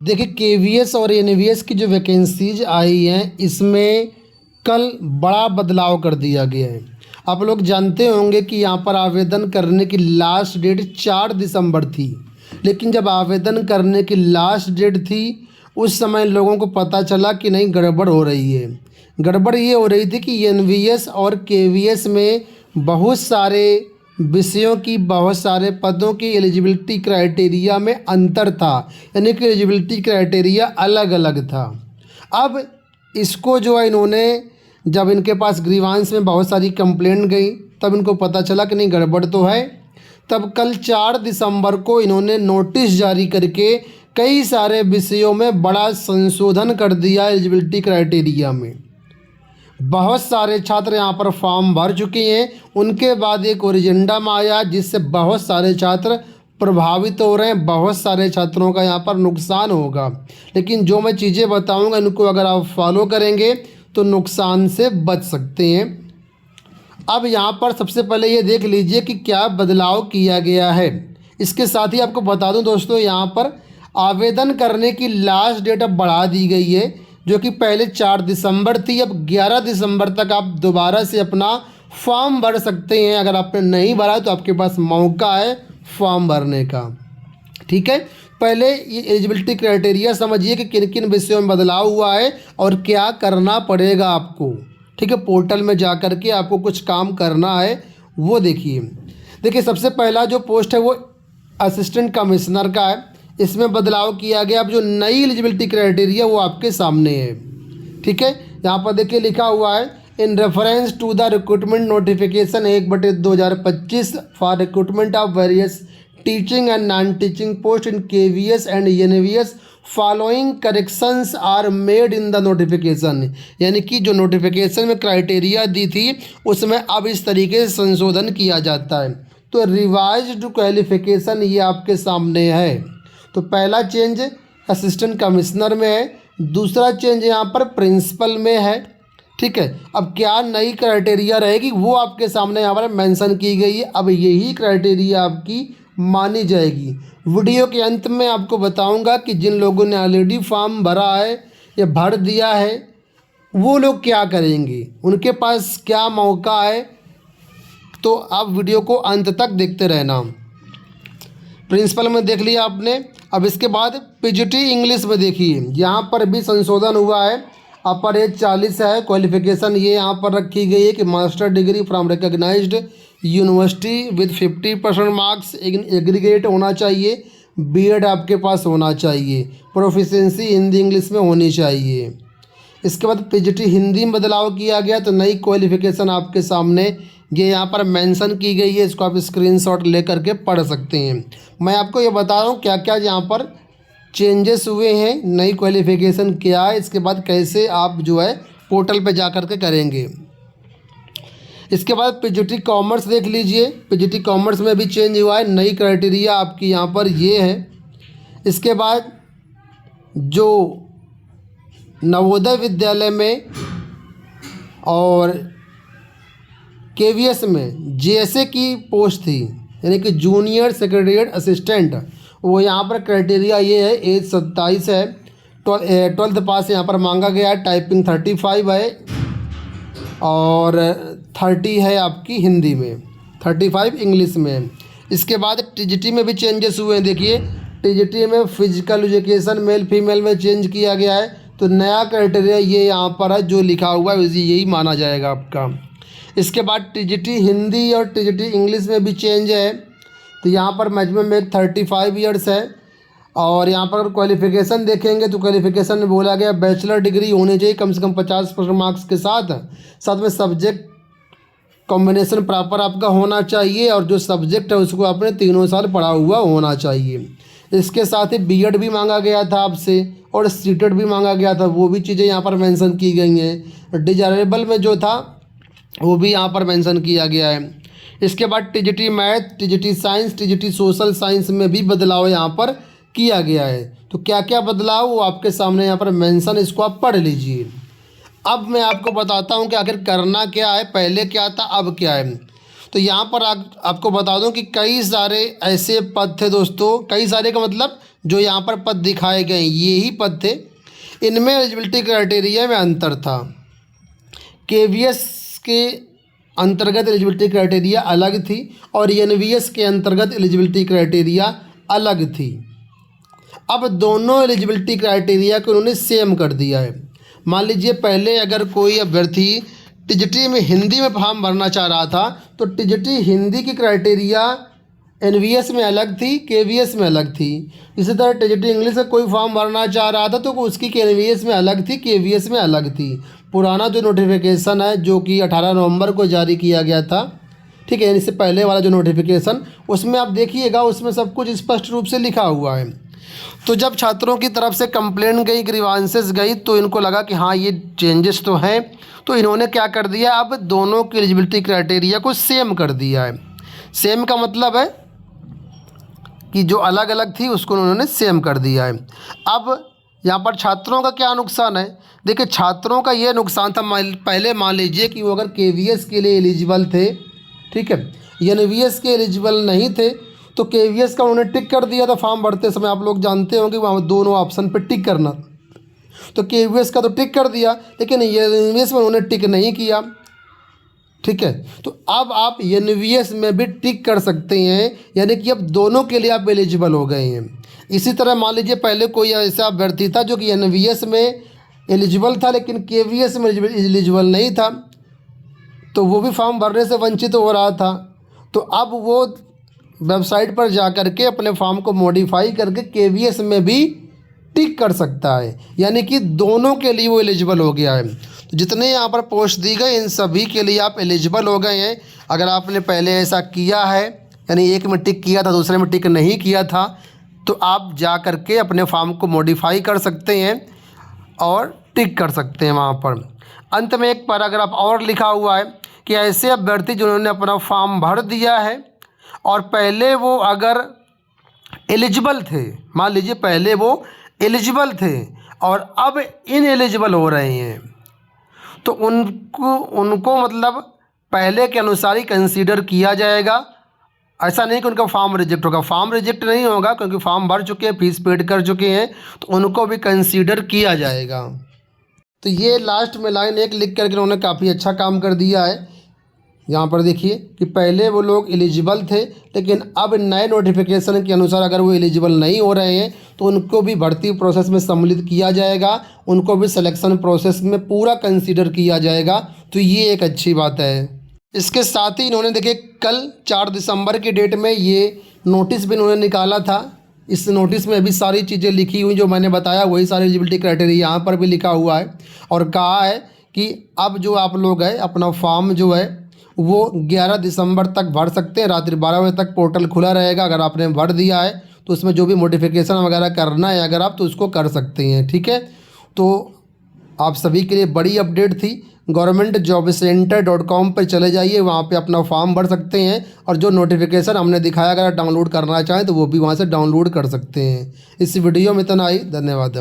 देखिए केवीएस और एनवीएस की जो वैकेंसीज आई हैं इसमें कल बड़ा बदलाव कर दिया गया है। आप लोग जानते होंगे कि यहाँ पर आवेदन करने की लास्ट डेट 4 दिसंबर थी, लेकिन जब आवेदन करने की लास्ट डेट थी उस समय लोगों को पता चला कि नहीं, गड़बड़ हो रही है। गड़बड़ ये हो रही थी कि एनवीएस और केवीएस में बहुत सारे विषयों की, बहुत सारे पदों की एलिजिबिलिटी क्राइटेरिया में अंतर था, यानी कि एलिजिबिलिटी क्राइटेरिया अलग अलग था। अब इसको जो है इन्होंने, जब इनके पास ग्रीवांस में बहुत सारी कंप्लेंट गई तब इनको पता चला कि नहीं, गड़बड़ तो है। तब कल 4 दिसंबर को इन्होंने नोटिस जारी करके कई सारे विषयों में बड़ा संशोधन कर दिया एलिजिबिलिटी क्राइटेरिया में। बहुत सारे छात्र यहाँ पर फॉर्म भर चुके हैं। उनके बाद एक ओरिजेंडम आया जिससे बहुत सारे छात्र प्रभावित हो रहे हैं, बहुत सारे छात्रों का यहाँ पर नुकसान होगा। लेकिन जो मैं चीज़ें बताऊँगा इनको अगर आप फॉलो करेंगे तो नुकसान से बच सकते हैं। अब यहाँ पर सबसे पहले ये देख लीजिए कि क्या बदलाव किया गया है। इसके साथ ही आपको बता दूं दोस्तों, यहाँ पर आवेदन करने की लास्ट डेट अब बढ़ा दी गई है, जो कि पहले 4 दिसंबर थी, अब 11 दिसंबर तक आप दोबारा से अपना फॉर्म भर सकते हैं। अगर आपने नहीं भरा तो आपके पास मौका है फॉर्म भरने का। ठीक है, पहले ये एलिजिबिलिटी क्राइटेरिया समझिए कि किन किन विषयों में बदलाव हुआ है और क्या करना पड़ेगा आपको। ठीक है, पोर्टल में जा कर के आपको कुछ काम करना है, वो देखिए सबसे पहला जो पोस्ट है वो असिस्टेंट कमिश्नर का है। इसमें बदलाव किया गया। अब जो नई एलिजिबिलिटी क्राइटेरिया वो आपके सामने है। ठीक है, यहाँ पर देखिए लिखा हुआ है, in reference to the recruitment notification 1/2025 for recruitment of various teaching and non teaching post in KVS and NVS following corrections are made in the notification. यानी कि जो नोटिफिकेशन में क्राइटेरिया दी थी उसमें अब इस तरीके से संशोधन किया जाता है। तो रिवाइज्ड क्वालिफिकेशन ये आपके सामने है। तो पहला चेंज असिस्टेंट कमिश्नर में है, दूसरा चेंज यहाँ पर प्रिंसिपल में है। ठीक है, अब क्या नई क्राइटेरिया रहेगी वो आपके सामने यहाँ पर मेंशन की गई है। अब यही क्राइटेरिया आपकी मानी जाएगी। वीडियो के अंत में आपको बताऊंगा कि जिन लोगों ने ऑलरेडी फॉर्म भरा है या भर दिया है वो लोग क्या करेंगे, उनके पास क्या मौका है। तो आप वीडियो को अंत तक देखते रहना। प्रिंसिपल में देख लिया आपने। अब इसके बाद पीजीटी इंग्लिश में देखिए, यहाँ पर भी संशोधन हुआ है। अपर एज 40 है। क्वालिफिकेशन ये यहाँ पर रखी गई है कि master degree from recognized university with 50% marks aggregate होना चाहिए। बीएड आपके पास होना चाहिए। प्रोफिशिएंसी हिंदी इंग्लिश में होनी चाहिए। इसके बाद पीजीटी हिंदी में बदलाव किया गया। तो नई क्वालिफिकेशन आपके सामने ये यहाँ पर मेंशन की गई है। इसको आप स्क्रीनशॉट ले करके पढ़ सकते हैं। मैं आपको ये बता रहा हूँ क्या क्या यहाँ पर चेंजेस हुए हैं, नई क्वालिफिकेशन क्या है, इसके बाद कैसे आप जो है पोर्टल पे जा कर के करेंगे। इसके बाद पीजीटी कॉमर्स देख लीजिए। पीजीटी कॉमर्स में भी चेंज हुआ है। नई क्राइटेरिया आपकी यहाँ पर ये है। इसके बाद जो नवोदय विद्यालय में और केवीएस में जेएसए की पोस्ट थी, यानी कि जूनियर सेक्रेटरीट असिस्टेंट, वो यहाँ पर क्राइटेरिया ये है, एज 27 है, 12th पास यहाँ पर मांगा गया है, टाइपिंग 35 है और 30 है आपकी हिंदी में, 35 इंग्लिश में। इसके बाद टीजीटी में भी चेंजेस हुए हैं। देखिए टीजीटी में फिजिकल एजुकेशन मेल फीमेल में चेंज किया गया है। तो नया क्राइटेरिया ये यहाँ पर है, जो लिखा हुआ है यही माना जाएगा आपका। इसके बाद टीजीटी हिंदी और टीजीटी इंग्लिश में भी चेंज है। तो यहाँ पर मैक्सिमम में 35 ईयर्स है। और यहाँ पर क्वालिफिकेशन देखेंगे तो क्वालिफिकेशन में बोला गया बैचलर डिग्री होनी चाहिए कम से कम 50% मार्क्स के साथ में सब्जेक्ट कॉम्बिनेशन प्रॉपर आपका होना चाहिए और जो सब्जेक्ट है उसको आपने 3 साल पढ़ा हुआ होना चाहिए। इसके साथ ही बीएड भी मांगा गया था आपसे और सीटेड भी मांगा गया था, वो भी चीज़ें यहाँ पर मेंशन की गई हैं। डिजायरेबल में जो था वो भी यहाँ पर मेंशन किया गया है। इसके बाद TGT math, TGT science, TGT social science में भी बदलाव यहाँ पर किया गया है। तो क्या क्या बदलाव वो आपके सामने यहाँ पर मेंशन, इसको आप पढ़ लीजिए। अब मैं आपको बताता हूँ कि आखिर करना क्या है, पहले क्या था अब क्या है। तो यहाँ पर आपको बता दूँ कि कई सारे ऐसे पद थे दोस्तों, कई सारे का मतलब जो यहाँ पर पद दिखाए गए ये ही पद थे। इनमें एलिजिबिलिटी क्राइटेरिया में अंतर था। केवीएस के अंतर्गत एलिजिबिलिटी क्राइटेरिया अलग थी और एनवीएस के अंतर्गत एलिजिबिलिटी क्राइटेरिया अलग थी। अब दोनों एलिजिबिलिटी क्राइटेरिया को उन्होंने सेम कर दिया है। मान लीजिए पहले अगर कोई अभ्यर्थी टीजीटी में हिंदी में फॉर्म भरना चाह रहा था तो टीजीटी हिंदी की क्राइटेरिया एनवीएस में अलग थी, केवीएस में अलग थी। इसी तरह टीजीटी इंग्लिश का कोई फॉर्म भरना चाह रहा था तो उसकी एनवीएस में अलग थी, केवीएस में अलग थी। पुराना जो नोटिफिकेशन है जो कि 18 नवंबर को जारी किया गया था, ठीक है, इससे पहले वाला जो नोटिफिकेशन, उसमें आप देखिएगा उसमें सब कुछ स्पष्ट रूप से लिखा हुआ है। तो जब छात्रों की तरफ से कंप्लेंट गई, ग्रीवांसेस गई, तो इनको लगा कि हाँ ये चेंजेस तो हैं, तो इन्होंने क्या कर दिया, अब दोनों की एलिजिबिलिटी क्राइटेरिया को सेम कर दिया है। सेम का मतलब है कि जो अलग अलग थी उसको उन्होंने सेम कर दिया है। अब यहाँ पर छात्रों का क्या नुकसान है, देखिए छात्रों का ये नुकसान था, पहले मान लीजिए कि वो अगर केवीएस के लिए एलिजिबल थे, ठीक है, एनवीएस के एलिजिबल नहीं थे, तो केवीएस का उन्होंने टिक कर दिया था फॉर्म भरते समय। आप लोग जानते होंगे वहाँ दोनों ऑप्शन पे टिक करना, तो केवीएस का तो टिक कर दिया, लेकिन एनवीएस में उन्होंने टिक नहीं किया, ठीक है। तो अब आप एनवीएस में भी टिक कर सकते हैं, यानी कि अब दोनों के लिए आप एलिजिबल हो गए हैं। इसी तरह मान लीजिए पहले कोई ऐसा अभ्यर्थी था जो कि एनवीएस में एलिजिबल था लेकिन केवीएस में एलिजिबल नहीं था, तो वो भी फॉर्म भरने से वंचित हो रहा था। तो अब वो वेबसाइट पर जा कर के अपने फॉर्म को मॉडिफाई करके केवीएस में भी टिक कर सकता है, यानी कि दोनों के लिए वो एलिजिबल हो गया है। तो जितने यहाँ पर पोस्ट दी गई इन सभी के लिए आप एलिजिबल हो गए हैं। अगर आपने पहले ऐसा किया है, यानी एक में टिक किया था दूसरे में टिक नहीं किया था, तो आप जा कर के अपने फॉर्म को मॉडिफाई कर सकते हैं और टिक कर सकते हैं वहाँ पर। अंत में एक पैराग्राफ और लिखा हुआ है कि ऐसे अभ्यर्थी जिन्होंने अपना फॉर्म भर दिया है और पहले वो अगर एलिजिबल थे, मान लीजिए पहले वो एलिजिबल थे और अब इनएलिजिबल हो रहे हैं, तो उनको मतलब पहले के अनुसार ही कंसीडर किया जाएगा। ऐसा नहीं कि उनका फॉर्म रिजेक्ट होगा, फॉर्म रिजेक्ट नहीं होगा क्योंकि फॉर्म भर चुके हैं, फीस पेड कर चुके हैं, तो उनको भी कंसीडर किया जाएगा। तो ये लास्ट में लाइन एक लिख करके उन्होंने काफ़ी अच्छा काम कर दिया है। यहाँ पर देखिए कि पहले वो लोग एलिजिबल थे लेकिन अब नए नोटिफिकेशन के अनुसार अगर वो एलिजिबल नहीं हो रहे हैं तो उनको भी भर्ती प्रोसेस में सम्मिलित किया जाएगा, उनको भी सिलेक्शन प्रोसेस में पूरा कंसीडर किया जाएगा। तो ये एक अच्छी बात है। इसके साथ ही इन्होंने देखिए कल 4 दिसंबर की डेट में ये नोटिस भी इन्होंने निकाला था। इस नोटिस में भी सारी चीज़ें लिखी हुई जो मैंने बताया, वही सारी एलिजिबिलिटी क्राइटेरिया यहाँ पर भी लिखा हुआ है और कहा है कि अब जो आप लोग हैं अपना फॉर्म जो है वो 11 दिसंबर तक भर सकते हैं। रात्रि 12 बजे तक पोर्टल खुला रहेगा। अगर आपने भर दिया है तो उसमें जो भी मॉडिफिकेशन वगैरह करना है अगर आप, तो उसको कर सकते हैं, ठीक है। तो आप सभी के लिए बड़ी अपडेट थी। governmentjobcenter.com पर चले जाइए, वहाँ पे अपना फॉर्म भर सकते हैं और जो नोटिफिकेशन हमने दिखाया अगर डाउनलोड करना चाहें तो वो भी वहाँ से डाउनलोड कर सकते हैं। इस वीडियो में इतना ही, धन्यवाद।